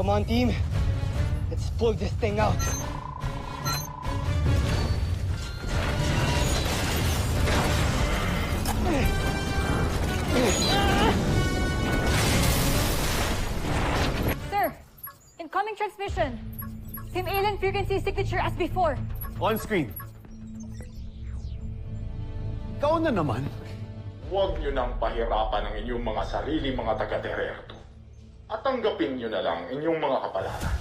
Come on, team. Let's pull this thing out. Sir, incoming transmission. Same alien frequency signature as before. On screen. Ikaw na naman. Huwag niyo nang pahirapan ang inyong mga sarili mga taga-Tererto. At tanggapin niyo na lang inyong mga kapalaran.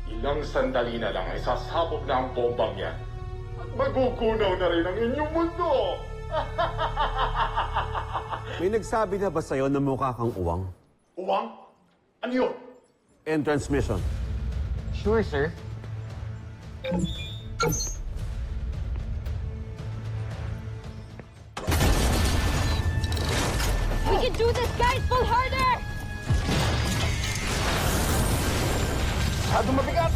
Ilang sandali na lang ay sasabog na ang bombang yan. At magugunaw na rin ang inyong mundo! May nagsabi na ba sa'yo na mukha kang uwang? Uwang? Ano yun? End transmission. Sure, sir. We can do this, guys! Pull harder! Masyado mabigat!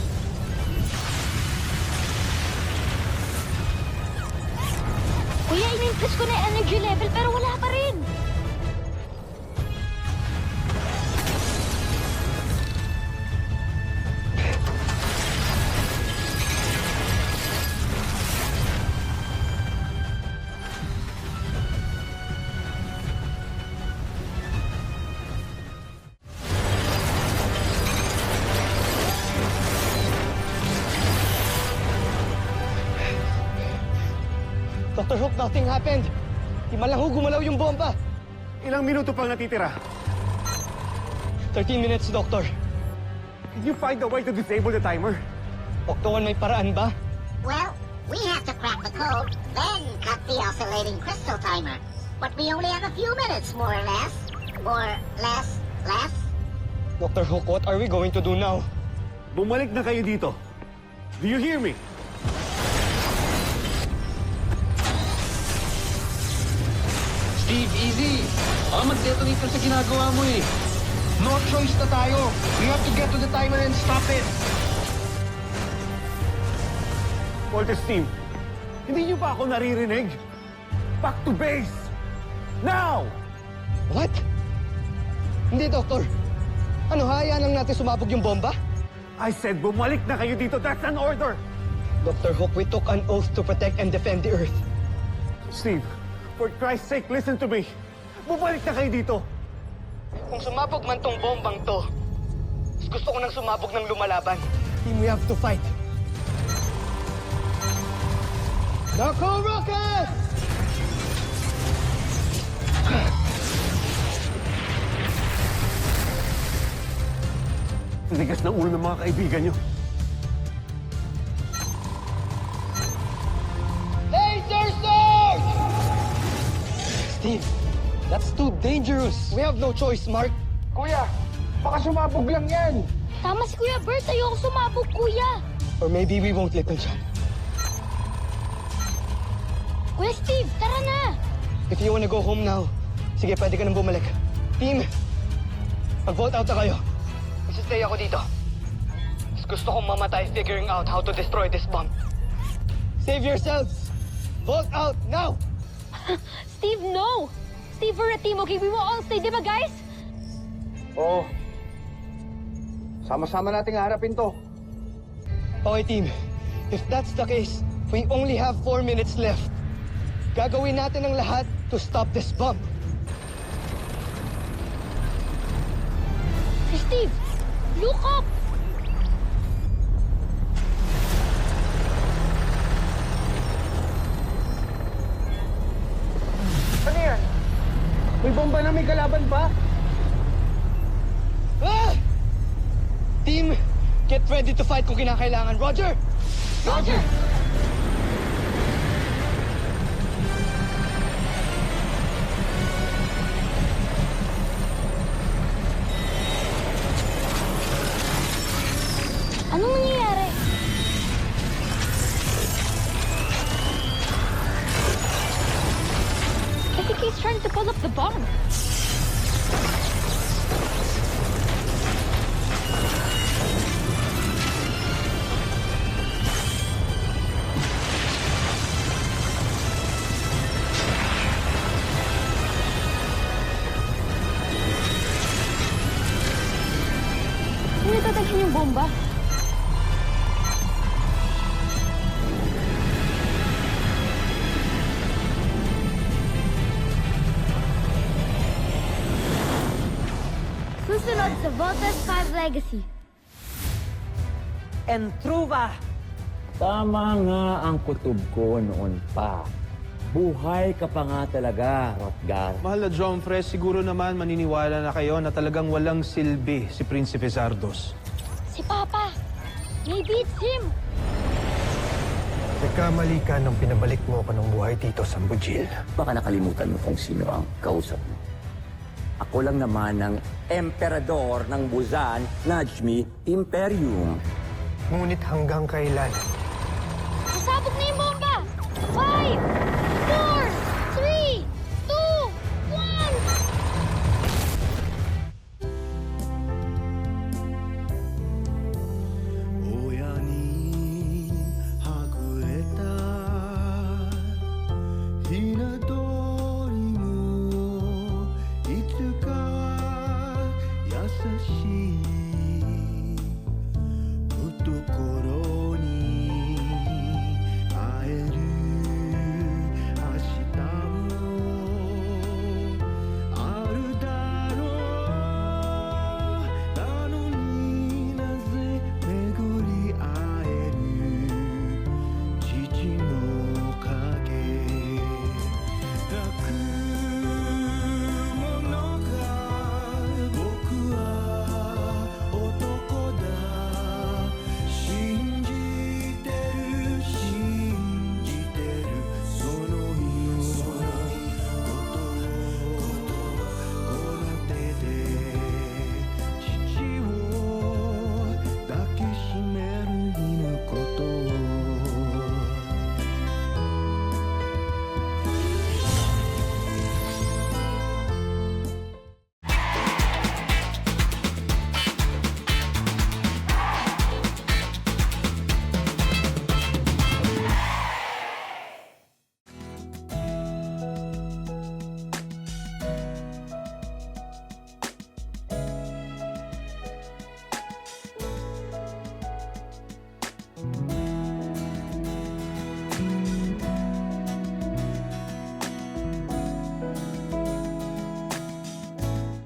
Kuya, in-increase ko na yung energy level pero wala pa rin. Dr. Hook, nothing happened. Di man lang ho gumalaw yung bomba. Ilang minuto pang natitira. 13 minutes, Doctor. Can you find a way to disable the timer? Oktawan, may paraan ba? Well, we have to crack the code, then cut the oscillating crystal timer. But we only have a few minutes, more or less. More, less, less. Dr. Hook, what are we going to do now? Bumalik na kayo dito. Do you hear me? Steve, easy! Baka mag-detonate ka sa ginagawa mo eh. No choice na tayo. We have to get to the timer and stop it. Walter, Steve, hindi niyo ba ako naririnig? Back to base! Now! What? Hindi, Doctor. Ano, hayaan lang natin sumabog yung bomba? I said bumalik na kayo dito. That's an order! Dr. Hook, we took an oath to protect and defend the Earth. Steve, for Christ's sake, listen to me. Bumalik na kayo dito. Kung sumabog man tong bombang to, gusto ko nang sumabog ng lumalaban. Team, we have to fight. Darko Rocket! Tigas ng ulo ng mga kaibigan niyo. Laser Sword! Steve, that's too dangerous. We have no choice, Mark. Kuya, baka sumabog lang yan. Tama si Kuya Bert, ayoko sumabog, Kuya. Or maybe we won't let them dyan. Kuya Steve, tara na! If you wanna go home now, sige, pwede ka nang bumalik. Team, mag-vote out na kayo. Magsistay ako dito. Mas gusto kong mamatay figuring out how to destroy this bomb. Save yourselves! Vote out now! Steve, no! Steve, we're a team, okay? We will all stay, di ba, guys? Oo. Sama-sama nating harapin to. Okay, team. If that's the case, we only have 4 minutes left. Gagawin natin ang lahat to stop this bomb. Hey, Steve, look up! Ano yan? May bomba na may kalaban pa? Ah! Team, get ready to fight kung kinakailangan. Roger! Roger! Anong nangyayari? I think he's trying to pull up the bomb. bomba. Susunod sa Voltes 5 Legacy. Entruva! Tama nga ang kutob ko noon pa. Buhay ka pa nga talaga, Rotgar. Mahal na John Fresh, siguro naman maniniwala na kayo na talagang walang silbi si Prinsipe Zardos. Si Papa! He beats him! Nagkamali ka nang pinabalik mo ako ng buhay dito sa Bujil. Baka nakalimutan mo kung sino ang kausap mo. Ako lang naman ang emperador ng Buzan, Najmi Imperium. Ngunit hanggang kailan